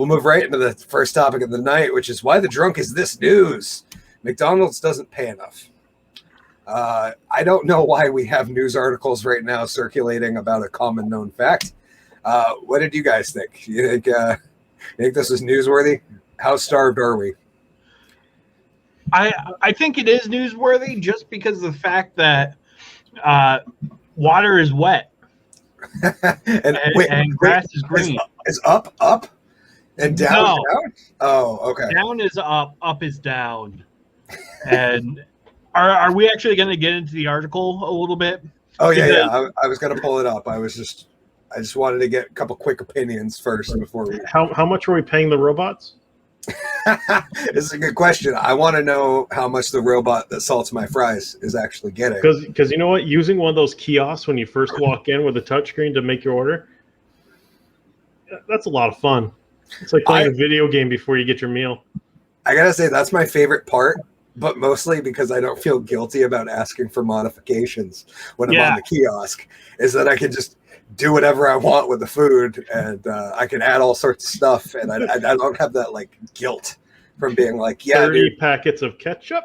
we'll move right into the first topic of the night, which is why the drunk is this news. McDonald's doesn't pay enough. I don't know why we have news articles right now circulating about a common known fact. What did you guys think? You think this is newsworthy? How starved are we? I think it is newsworthy just because of the fact that water is wet and grass is green. Is up, and down, down? Oh, okay. Down is up is down. And are we actually going to get into the article a little bit? Oh, yeah. I was going to pull it up. I just wanted to get a couple quick opinions first before we... How much are we paying the robots? This is a good question. I want to know how much the robot that salts my fries is actually getting. Because you know what? Using one of those kiosks when you first walk in with a touchscreen to make your order, that's a lot of fun. It's like playing a video game before you get your meal. I got to say, that's my favorite part, but mostly because I don't feel guilty about asking for modifications when I'm on the kiosk, is that I can just do whatever I want with the food, and I can add all sorts of stuff, and I don't have that like guilt from being like, 30 packets of ketchup,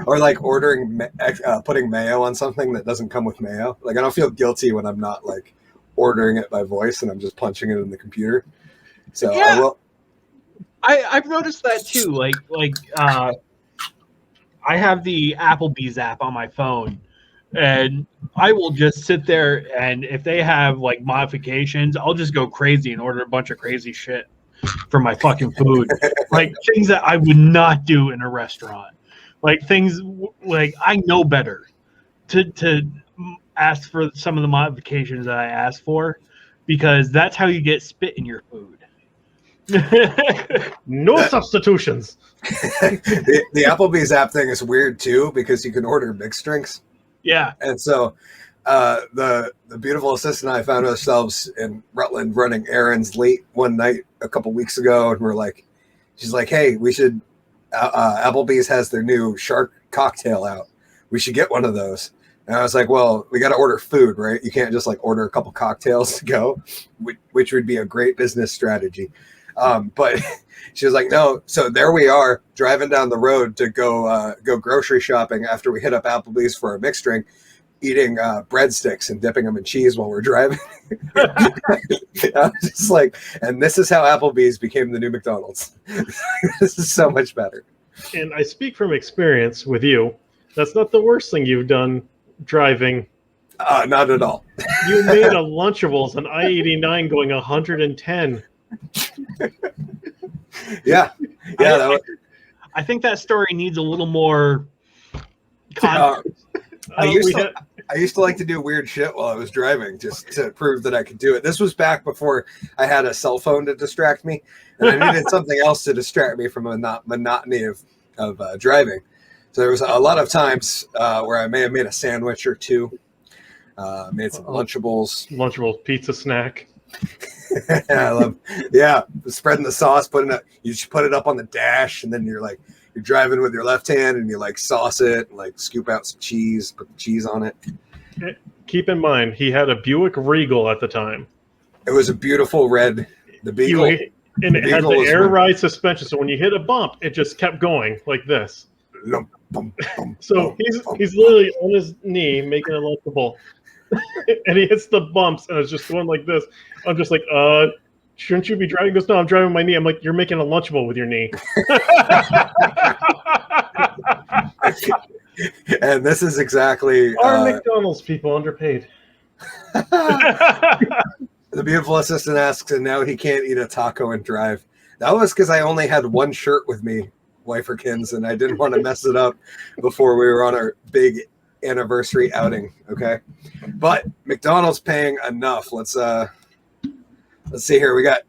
or like ordering putting mayo on something that doesn't come with mayo. Like I don't feel guilty when I'm not like ordering it by voice and I'm just punching it in the computer. So I've noticed that too. Like I have the Applebee's app on my phone. And I will just sit there, and if they have like modifications, I'll just go crazy and order a bunch of crazy shit for my fucking food. Like things that I would not do in a restaurant. Like things like I know better to ask for some of the modifications that I ask for, because that's how you get spit in your food. No substitutions. The Applebee's app thing is weird too, because you can order mixed drinks. Yeah. And so the beautiful assistant and I found ourselves in Rutland running errands late one night a couple weeks ago. And she's like, hey, we should, Applebee's has their new shark cocktail out. We should get one of those. And I was like, well, we got to order food, right? You can't just like order a couple cocktails to go, which would be a great business strategy. But she was like, no. So there we are driving down the road to go grocery shopping after we hit up Applebee's for a mixed drink, eating breadsticks and dipping them in cheese while we're driving. I was just like, and this is how Applebee's became the new McDonald's. This is so much better. And I speak from experience with you. That's not the worst thing you've done driving. Not at all. You made a Lunchables on I-89 going 110. Yeah. I think that story needs a little more context. I used to like to do weird shit while I was driving just to prove that I could do it. This was back before I had a cell phone to distract me, and I needed something else to distract me from a monotony of driving. So there was a lot of times where I may have made a sandwich or two, made some Lunchables pizza snack. I love, spreading the sauce, you just put it up on the dash, and then you're driving with your left hand, and you like sauce it, and like scoop out some cheese, put the cheese on it. Keep in mind, he had a Buick Regal at the time. It was a beautiful red, the Beagle. And it had the air ride suspension, so when you hit a bump, it just kept going like this. So he's literally on his knee making a Lunchable. And he hits the bumps, and it's just going like this. I'm just like, shouldn't you be driving? He goes, no, I'm driving with my knee. I'm like, you're making a Lunchable with your knee. And this is exactly... Our McDonald's people underpaid. The beautiful assistant asks, and now he can't eat a taco and drive. That was because I only had one shirt with me, Wiferkins, and I didn't want to mess it up before we were on our big anniversary outing. Okay, but McDonald's paying enough. Let's see here. We got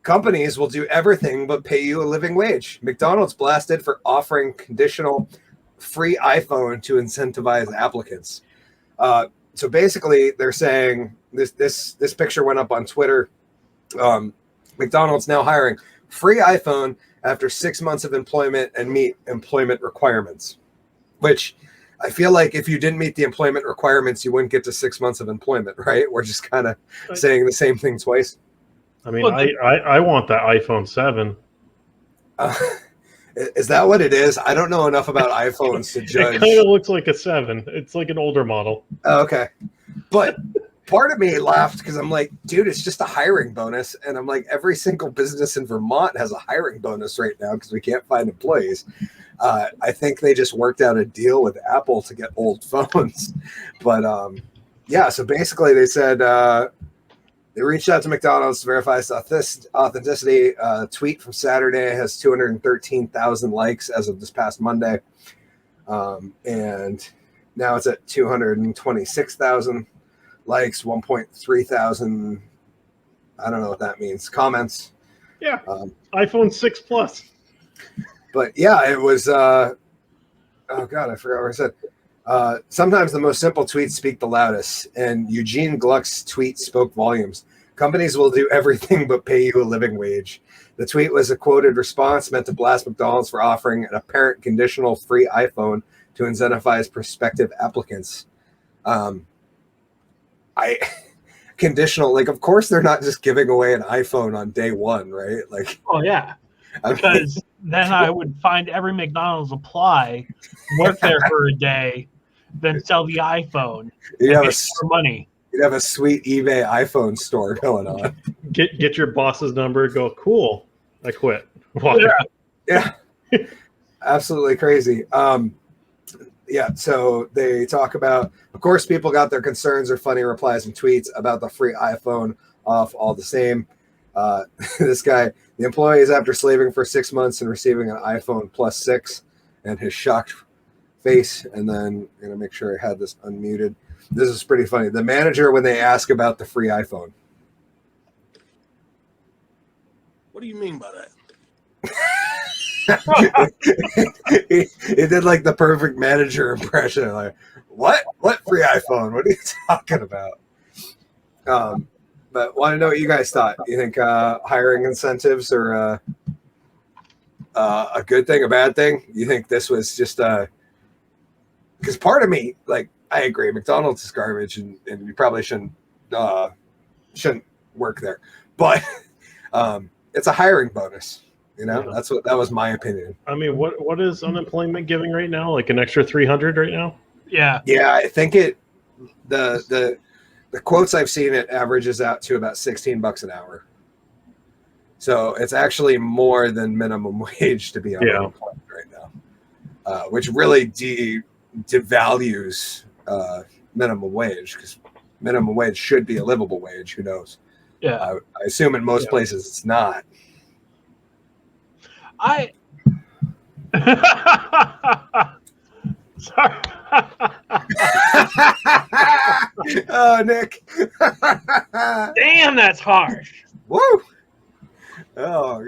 companies will do everything but pay you a living wage. McDonald's blasted for offering conditional free iPhone to incentivize applicants. So basically, they're saying this picture went up on Twitter. McDonald's now hiring free iPhone after 6 months of employment and meet employment requirements, which I feel like if you didn't meet the employment requirements, you wouldn't get to 6 months of employment, right? We're just kind of saying the same thing twice. I mean, I want that iPhone 7. Is that what it is? I don't know enough about iPhones to judge. It kind of looks like a 7. It's like an older model. Oh, okay. But part of me laughed because I'm like, dude, it's just a hiring bonus. And I'm like, every single business in Vermont has a hiring bonus right now because we can't find employees. I think they just worked out a deal with Apple to get old phones. But yeah, so basically they said they reached out to McDonald's to verify its authenticity. Tweet from Saturday has 213,000 likes as of this past Monday. And now it's at 226,000 likes, 1.3 thousand. I don't know what that means. Comments. Yeah. iPhone 6 Plus. But yeah, it was. Oh God, I forgot what I said. Sometimes the most simple tweets speak the loudest, and Eugene Gluck's tweet spoke volumes. Companies will do everything but pay you a living wage. The tweet was a quoted response meant to blast McDonald's for offering an apparent conditional free iPhone to incentivize prospective applicants. Conditional, like, of course they're not just giving away an iPhone on day one, right? Like, oh yeah, because then I would find every McDonald's apply, work there for a day, then sell the iPhone. You have get more money. You'd have a sweet eBay iPhone store going on. Get your boss's number. Go, cool. I quit. Yeah. Absolutely crazy. Yeah, so they talk about, of course, people got their concerns or funny replies and tweets about the free iPhone off all the same. This guy, the employee is after slaving for 6 months and receiving an iPhone plus 6, and his shocked face. And then I'm going to make sure I had this unmuted. This is pretty funny. The manager, when they ask about the free iPhone. What do you mean by that? he did like the perfect manager impression. Like, what free iPhone? What are you talking about? But want to know what you guys thought. You think hiring incentives are a good thing, a bad thing? You think this was just because part of me, like, I agree, McDonald's is garbage, and you probably shouldn't work there. But it's a hiring bonus. You know, Yeah. that was my opinion. I mean, what is unemployment giving right now? Like an extra 300 right now? Yeah. Yeah, I think the quotes I've seen, it averages out to about $16 an hour. So it's actually more than minimum wage to be on unemployment right now, which really devalues minimum wage, because minimum wage should be a livable wage. Who knows? Yeah. I assume in most places it's not. Sorry. Oh, Nick. Damn, that's harsh. Woo! Oh,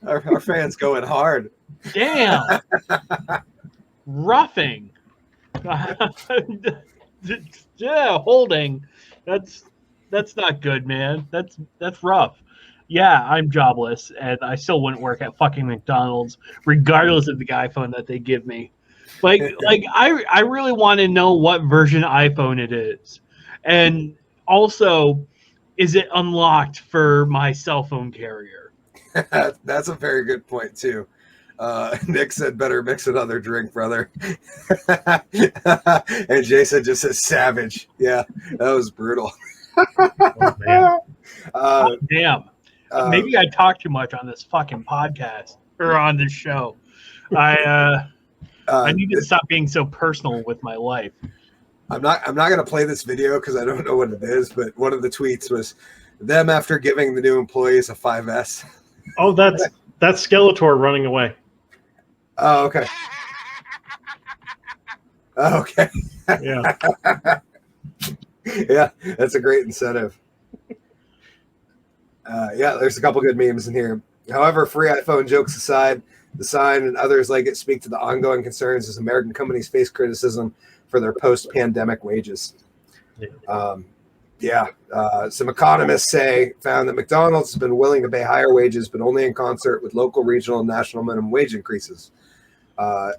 our fans going hard. Damn. Roughing. Yeah, holding. That's not good, man. That's rough. Yeah, I'm jobless, and I still wouldn't work at fucking McDonald's, regardless of the iPhone that they give me. Like I really want to know what version iPhone it is, and also, is it unlocked for my cell phone carrier? That's a very good point too. Nick said, "Better mix another drink, brother." And Jason just says, "Savage." Yeah, that was brutal. Oh, man. Damn. Maybe I talk too much on this fucking podcast or on this show. I need to stop being so personal with my life. I'm not going to play this video because I don't know what it is, but one of the tweets was them after giving the new employees a 5S. Oh, that's Skeletor running away. Oh, okay. Oh, okay. Yeah. Yeah, that's a great incentive. Yeah, there's a couple good memes in here. However, free iPhone jokes aside, the sign and others like it speak to the ongoing concerns as American companies face criticism for their post-pandemic wages. Some economists found that McDonald's has been willing to pay higher wages, but only in concert with local, regional, and national minimum wage increases.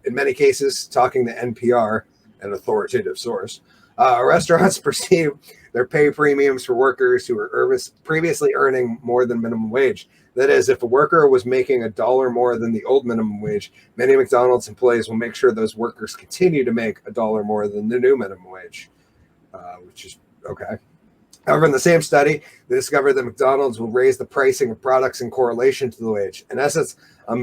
In many cases, talking to NPR, an authoritative source, Restaurants perceive their pay premiums for workers who were previously earning more than minimum wage. That is, if a worker was making $1 more than the old minimum wage, many McDonald's employees will make sure those workers continue to make $1 more than the new minimum wage, which is okay. However, in the same study, they discovered that McDonald's will raise the pricing of products in correlation to the wage. In essence, a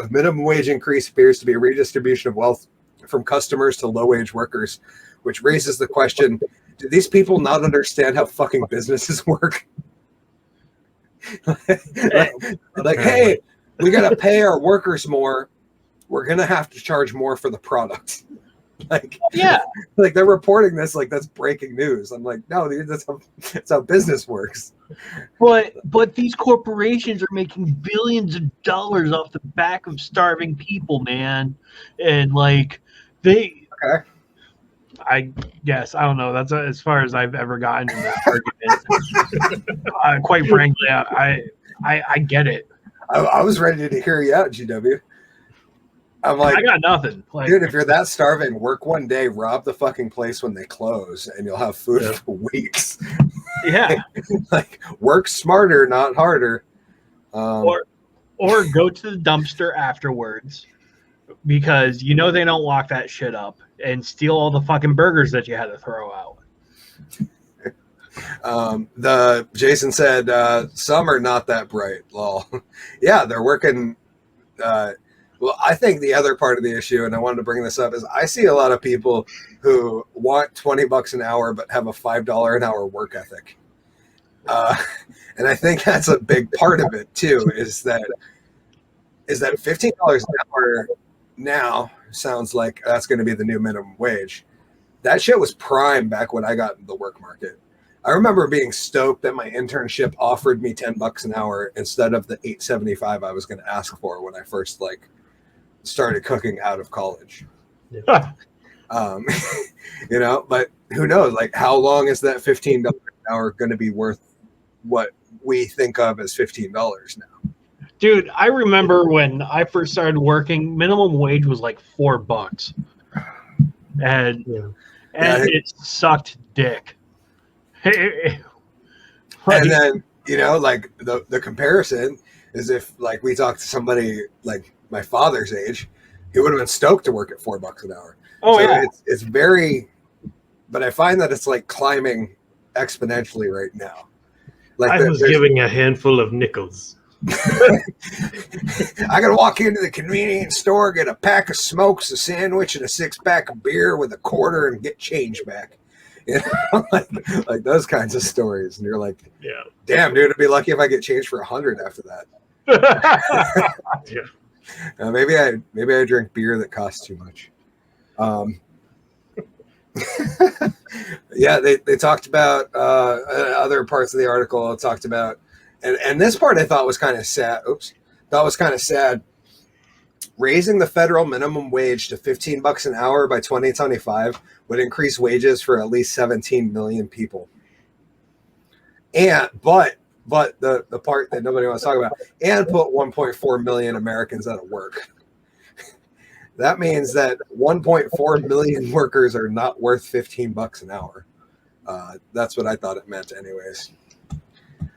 minimum wage increase appears to be a redistribution of wealth from customers to low-wage workers, which raises the question, do these people not understand how fucking businesses work? like, hey, we got to pay our workers more. We're going to have to charge more for the product. Like, yeah, like they're reporting this like that's breaking news. I'm like, no, dude, that's how business works. But these corporations are making billions of dollars off the back of starving people, man. And like they, okay. I guess I don't know. That's as far as I've ever gotten in that argument. Quite frankly, I get it. I was ready to hear you out, GW. I'm like, I got nothing. Like, dude, if you're that starving, work one day, rob the fucking place when they close, and you'll have food for weeks. Yeah. Like, work smarter, not harder. Or go to the dumpster afterwards, because you know they don't lock that shit up, and steal all the fucking burgers that you had to throw out. The Jason said some are not that bright. Lol. Yeah, they're working. Well, I think the other part of the issue, and I wanted to bring this up, is I see a lot of people who want $20 an hour but have a $5 an hour work ethic. And I think that's a big part of it too, is that $15 an hour now sounds like that's going to be the new minimum wage. That shit was prime back when I got in the work market. I remember being stoked that my internship offered me $10 an hour instead of the $8.75 I was going to ask for when I first started cooking out of college. Yeah. You know, but who knows? Like, how long is that $15 an hour going to be worth what we think of as $15 now? Dude, I remember when I first started working, minimum wage was like $4, and it sucked dick. And then, you know, like the comparison is if like we talked to somebody like my father's age, he would have been stoked to work at $4 an hour. Oh, so yeah. It's very, but I find that it's like climbing exponentially right now. Like I was giving a handful of nickels. I gotta walk into the convenience store, get a pack of smokes, a sandwich, and a 6-pack of beer with a quarter, and get change back. You know, like those kinds of stories, and you're like, yeah, damn, dude, I'd be lucky if I get change for 100 after that. Yeah, maybe I drink beer that costs too much. Yeah, they talked about other parts of the article. It talked about, and this part I thought was kind of sad. Raising the federal minimum wage to $15 an hour by 2025 would increase wages for at least 17 million people. But the part that nobody wants to talk about, and put 1.4 million Americans out of work. That means that 1.4 million workers are not worth $15 an hour. That's what I thought it meant anyways.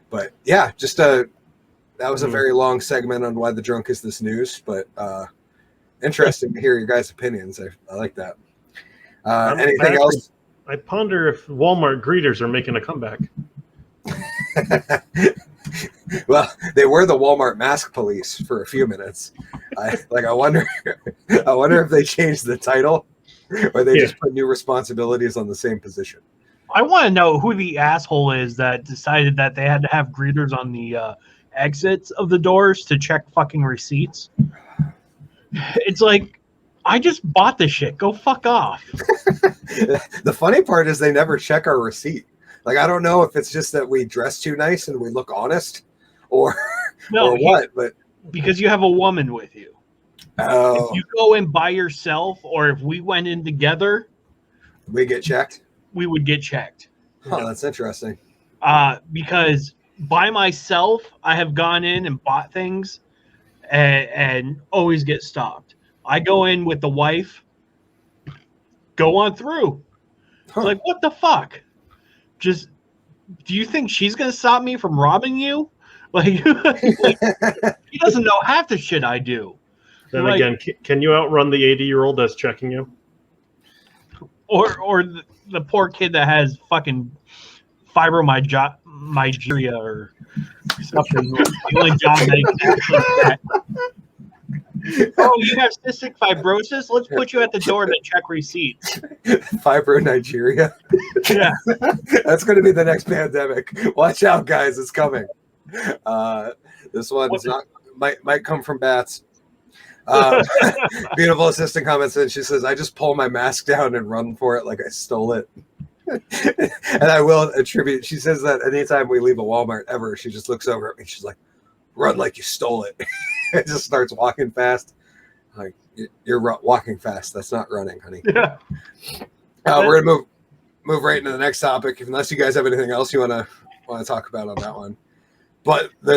But yeah, that was a very long segment on why the drunk is this news, but interesting to hear your guys' opinions. I like that. Anything else? I ponder if Walmart greeters are making a comeback. Well, they were the Walmart mask police for a few minutes. I wonder if they changed the title or they just put new responsibilities on the same position. I want to know who the asshole is that decided that they had to have greeters on the exits of the doors to check fucking receipts. It's like, I just bought this shit. Go fuck off. The funny part is they never check our receipt. Like, I don't know if it's just that we dress too nice and we look honest or what, but because you have a woman with you. Oh. If you go in by yourself, or if we went in together, we get checked. We would get checked. Oh, that's interesting. Because by myself, I have gone in and bought things and always get stopped. I go in with the wife, go on through. It's like, what the fuck? Just, do you think she's gonna stop me from robbing you? Like, he doesn't know half the shit I do. Then Like, again, can you outrun the 80-year-old that's checking you? or the poor kid that has fucking fibromyalgia or something. The only job that he can actually get. Oh, you have cystic fibrosis? Let's put you at the door to check receipts. Fibro Nigeria. Yeah. That's going to be the next pandemic. Watch out, guys. It's coming. This one's not might come from bats. Beautiful assistant comments and she says, I just pull my mask down and run for it like I stole it. And I will attribute, she says that anytime we leave a Walmart ever, she just looks over at me. She's like, run like you stole it. It just starts walking fast. Like, you're walking fast. That's not running, honey. Yeah. We're gonna move right into the next topic, unless you guys have anything else you want to talk about on that one. But the